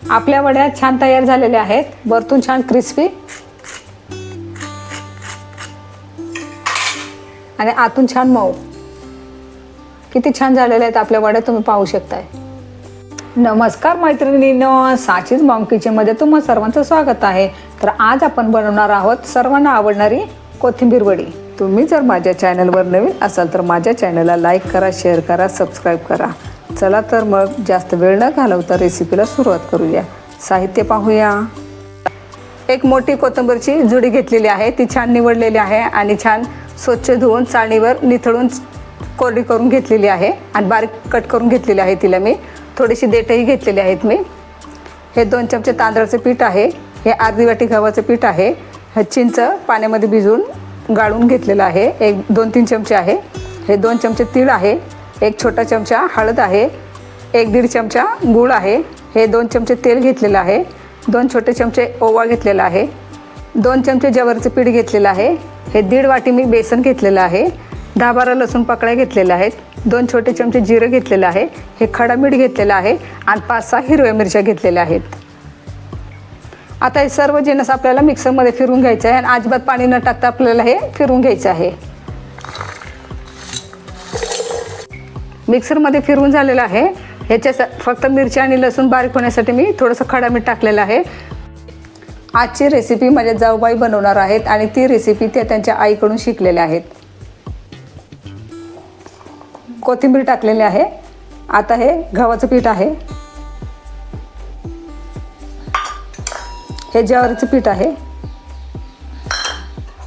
आपल्या वड्या छान तयार झालेल्या आहेत, वरतून छान क्रिस्पी आणि आतून छान मऊ. किती छान झालेल्या आहेत आपल्या वड्या, तुम्ही पाहू शकताय. नमस्कार मैत्रिणींनो, साचीच मॉम किचनमध्ये तुम्हा सर्वांचं स्वागत आहे. तर आज आपण बनवणार आहोत सर्वांना आवडणारी कोथिंबीर वडी. तुम्ही जर माझ्या चॅनलवर नवीन असाल तर माझ्या चॅनलला लाईक करा, शेअर करा, सबस्क्राईब करा. चला तर मग जास्त वेळ न घालवता रेसिपीला सुरुवात करूया. साहित्य पाहूया. एक मोठी कोथिंबीरची जुडी घेतलेली आहे, ती छान निवडलेली आहे आणि छान स्वच्छ धुवून चाळणीवर निथळून कोरडी करून घेतलेली आहे आणि बारीक कट करून घेतलेली आहे तिला मी. थोडीशी देठही घेतलेली आहेत मी. हे 2 चमचे तांदळाचे पीठ आहे, हे अर्धी वाटी गव्हाचं पीठ आहे, हे चिंच पाण्यामध्ये भिजवून गाळून घेतलेलं आहे 1-2-3 चमचे आहे. हे 2 चमचे तीळ आहे, 1 छोटा चमचा हळद आहे, 1-1.5 चमचा गूळ आहे, हे 2 चमचे तेल घेतलेलं आहे, 2 छोटे चमचे ओवा घेतलेला आहे, 2 चमचे ज्वारीचं पीठ घेतलेलं आहे, हे 1.5 वाटी मी बेसन घेतलेलं आहे, 10-12 लसूण पाकळ्या घेतलेल्या आहेत, 2 छोटे चमचे जिरं घेतलेलं आहे, हे खडा मीठ घेतलेलं आहे आणि 5-6 हिरव्या मिरच्या घेतलेल्या आहेत. आता हे सर्व जिन्नस आपल्याला मिक्सरमध्ये फिरवून घ्यायचं आहे आणि अजिबात पाणी न टाकता आपल्याला हे फिरवून घ्यायचं आहे. मिक्सरमध्ये फिरवून झालेलं आहे. ह्याच्या फक्त मिरच्या आणि लसूण बारीक होण्यासाठी मी थोडंसं खडा मीठ टाकलेलं आहे. आजची रेसिपी माझ्या जाऊबाई बनवणार आहेत आणि ती रेसिपी त्या त्यांच्या आईकडून शिकलेल्या आहेत. कोथिंबीर टाकलेली आहे. आता हे गव्हाचं पीठ आहे, हे ज्वारीचं पीठ आहे,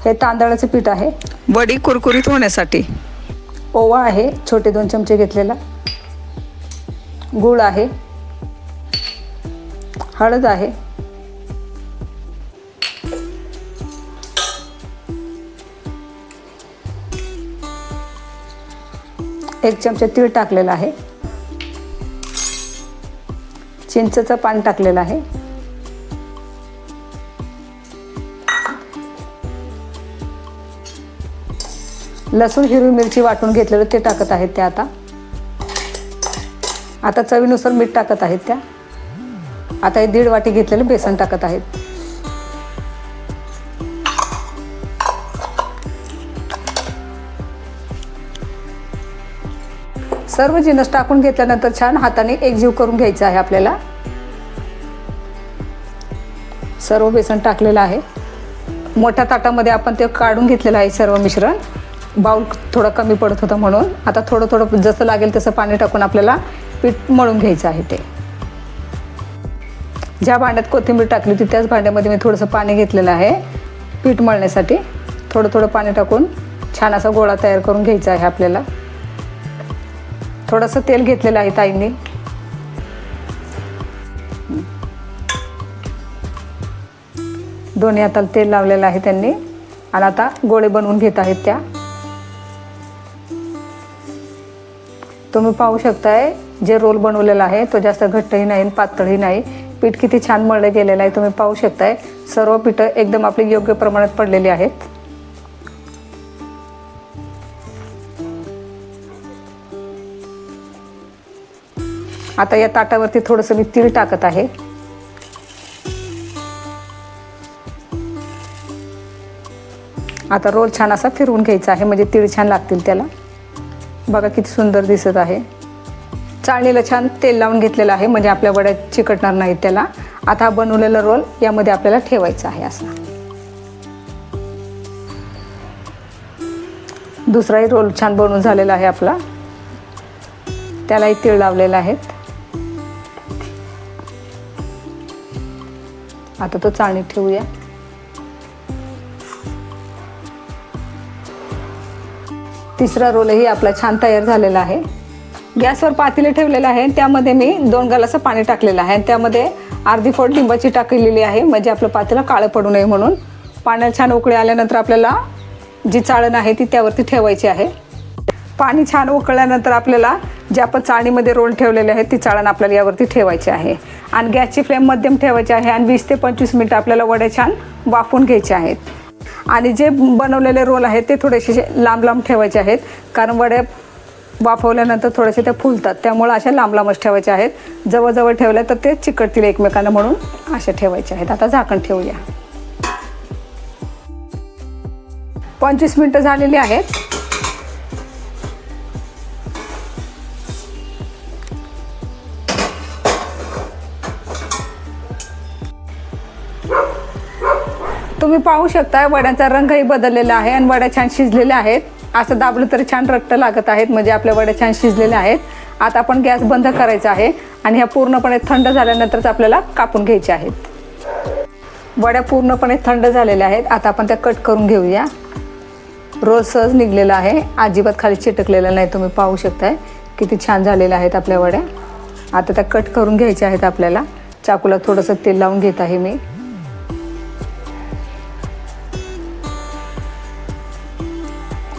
हे तांदळाचं पीठ आहे वडी कुरकुरीत होण्यासाठी. ओवा आहे छोटे 2 चमचे घेतलेला, गूळ आहे, हळद आहे, एक चमचा तीळ टाकलेला आहे, चिंचेचं पान टाकलेलं आहे, लसूण हिरवी मिरची वाटून घेतलेलं ते टाकत आहेत त्या. आता चवीनुसार मीठ टाकत आहेत त्या. आता हे 1.5 वाटी घेतलेलं बेसन टाकत आहेत. सर्व जिन्नस टाकून घेतल्यानंतर छान हाताने एकजीव करून घ्यायचं आहे आपल्याला. सर्व बेसन टाकलेलं आहे. मोठ्या ताटामध्ये आपण ते काढून घेतलेलं आहे सर्व मिश्रण. बाउल थोडा कमी पडत होता म्हणून आता थोडं थोडं जसं लागेल तसं पाणी टाकून आपल्याला पीठ मळून घ्यायचं आहे. ते ज्या भांड्यात कोथिंबीर टाकली होती त्याच भांड्यामध्ये मी थोडंसं पाणी घेतलेलं आहे पीठ मळण्यासाठी. थोडं थोडं पाणी टाकून छान असा गोळा तयार करून घ्यायचा आहे आपल्याला. थोडंसं तेल घेतलेलं आहे ताईंनी. दोन्ही हाताला तेल लावलेलं आहे त्यांनी आणि आता गोळे बनवून घेत आहेत त्या. तुम्ही पाहू शकताय जे रोल बनवलेला आहे तो जास्त घट्टही नाही पातळही नाही. पीठ किती छान मळलं गेलेलं आहे तुम्ही पाहू शकताय. सर्व पीठं एकदम आपली योग्य प्रमाणात पडलेली आहेत. आता या ताटावरती थोडंसं मी तीळ टाकत आहे. आता रोल छान असा फिरवून घ्यायचा आहे म्हणजे तीळ छान लागतील त्याला. बघा किती सुंदर दिसत आहे. चाळणीला छान तेल लावून घेतलेलं आहे म्हणजे आपल्या वड्या चिकटणार नाहीत त्याला. आता हा बनवलेला रोल यामध्ये आपल्याला ठेवायचा आहे असा. दुसराही रोल छान बनवून झालेला आहे आपला. त्यालाही तीळ लावलेला आहेत. आता तो चाळणीत ठेवूया. तिसरा रोलही आपला छान तयार झालेला आहे. गॅसवर पातेले ठेवलेलं आहे. त्यामध्ये मी 2 ग्लास पाणी टाकलेलं आहे. त्यामध्ये अर्धी फोड लिंबाची टाकलेली आहे म्हणजे आपलं पातेलं काळं पडू नये म्हणून. पाण्याला छान उकळी आल्यानंतर आपल्याला जी चाळण आहे ती त्यावरती ठेवायची आहे. पाणी छान उकळल्यानंतर आपल्याला जे आपण चाळणीमध्ये रोल ठेवलेले आहेत ती चाळण आपल्याला यावरती ठेवायची आहे आणि गॅसची फ्लेम मध्यम ठेवायची आहे आणि 20 ते 25 मिनिटं आपल्याला वड्या छान वाफवून घ्यायचे आहेत. आणि जे बनवलेले रोल आहेत ते थोडेसे लांब लांब ठेवायचे आहेत कारण वड्या वाफवल्यानंतर थोडेसे ते फुलतात, त्यामुळे अशा लांब लांबच ठेवायच्या आहेत. जवळजवळ ठेवल्या तर ते चिकटतील एकमेकांना, म्हणून अशा ठेवायचे आहेत. आता झाकण ठेवूया. 25 मिनिटं झालेली आहेत. तुम्ही पाहू शकता वड्यांचा रंगही बदललेला आहे आणि वड्या छान शिजलेल्या आहेत. असं दाबलं तरी छान रट्ट लागत आहेत, म्हणजे आपल्या वड्या छान शिजलेल्या आहेत. आता आपण गॅस बंद करायचा आहे आणि ह्या पूर्णपणे थंड झाल्यानंतरच आपल्याला कापून घ्यायच्या आहेत. वड्या पूर्णपणे थंड झालेल्या आहेत. आता आपण त्या कट करून घेऊया. रोज सहज निघलेला आहे, अजिबात खाली चिटकलेला नाही. तुम्ही पाहू शकताय किती छान झालेल्या आहेत आपल्या वड्या. आता त्या कट करून घ्यायच्या आहेत आपल्याला. चाकूला थोडंसं तेल लावून घेत आहे मी.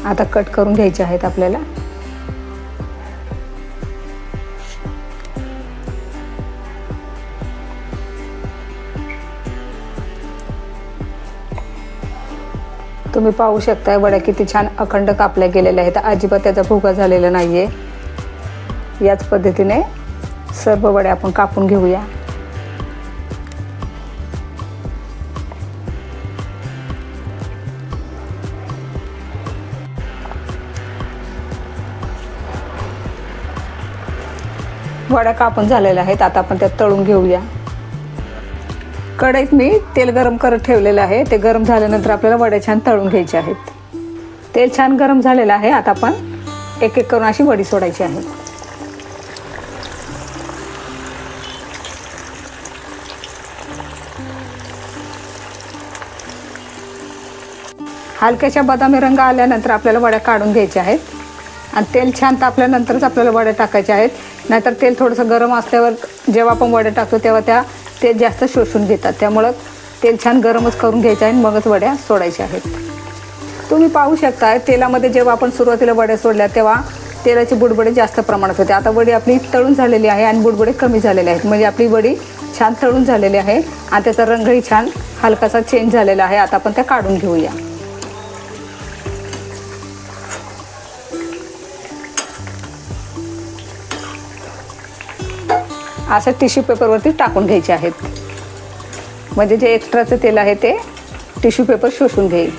आता कट करून घ्यायचे आहेत आपल्याला. तुम्ही पाहू शकताय वड्या किती छान अखंड कापल्या गेलेल्या आहेत. अजिबात त्याचा भुगा झालेला नाहीये. याच पद्धतीने सर्व वड्या आपण कापून घेऊया. वड्या कापून झालेल्या आहेत. आता आपण त्यात तळून घेऊया. कढईत मी तेल गरम करत ठेवलेलं आहे. ते गरम झाल्यानंतर आपल्याला वड्या छान तळून घ्यायच्या आहेत. तेल छान गरम झालेलं आहे. आता आपण एक एक करून अशी वडी सोडायची आहे. हलक्याशा बदामी रंग आल्यानंतर आपल्याला वड्या काढून घ्यायच्या आहेत आणि तेल छान तापल्यानंतरच आपल्याला वड्या टाकायच्या आहेत. नाहीतर तेल थोडंसं गरम असल्यावर जेव्हा आपण वड्या टाकतो तेव्हा तेल जास्त शोषून घेतात. त्यामुळं तेल छान गरमच करून घ्यायचं आहे, मगच वड्या सोडायच्या आहेत. तुम्ही पाहू शकता तेलामध्ये जेव्हा आपण सुरुवातीला वड्या सोडल्या तेव्हा तेलाचे बुडबुडे जास्त प्रमाणात होते. आता वडी आपली तळून झालेली आहे आणि बुडबुडे कमी झालेले आहेत, म्हणजे आपली वडी छान तळून झालेली आहे आणि त्याचा रंगही छान हलकासा चेंज झालेला आहे. आता आपण त्या काढून घेऊया. असं टिश्यू पेपरवरती टाकून घ्यायचे आहेत, म्हणजे जे एक्स्ट्राचं तेल आहे ते टिश्यू पेपर शोषून घेईल.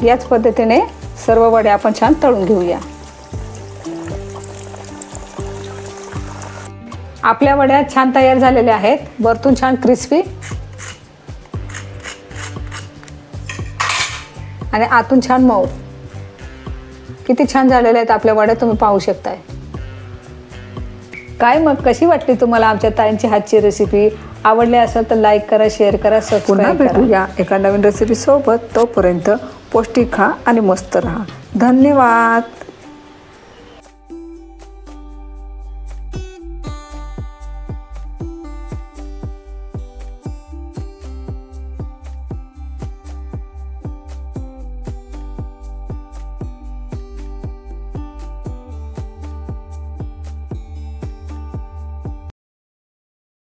याच पद्धतीने सर्व वड्या आपण छान तळून घेऊया. आपल्या वड्या छान तयार झालेल्या आहेत. वरतून छान क्रिस्पी आणि आतून छान मऊ. किती छान झालेल्या आहेत आपल्या वड्या, तुम्ही पाहू शकताय. काय मग कशी वाटली तुम्हाला आमच्या ताईंची हातची रेसिपी? आवडली असेल तर लाईक करा, शेअर करा, सबस्क्राईब करा. भेटूया एका नवीन रेसिपी सोबत. तोपर्यंत पौष्टिक खा आणि मस्त राहा. धन्यवाद.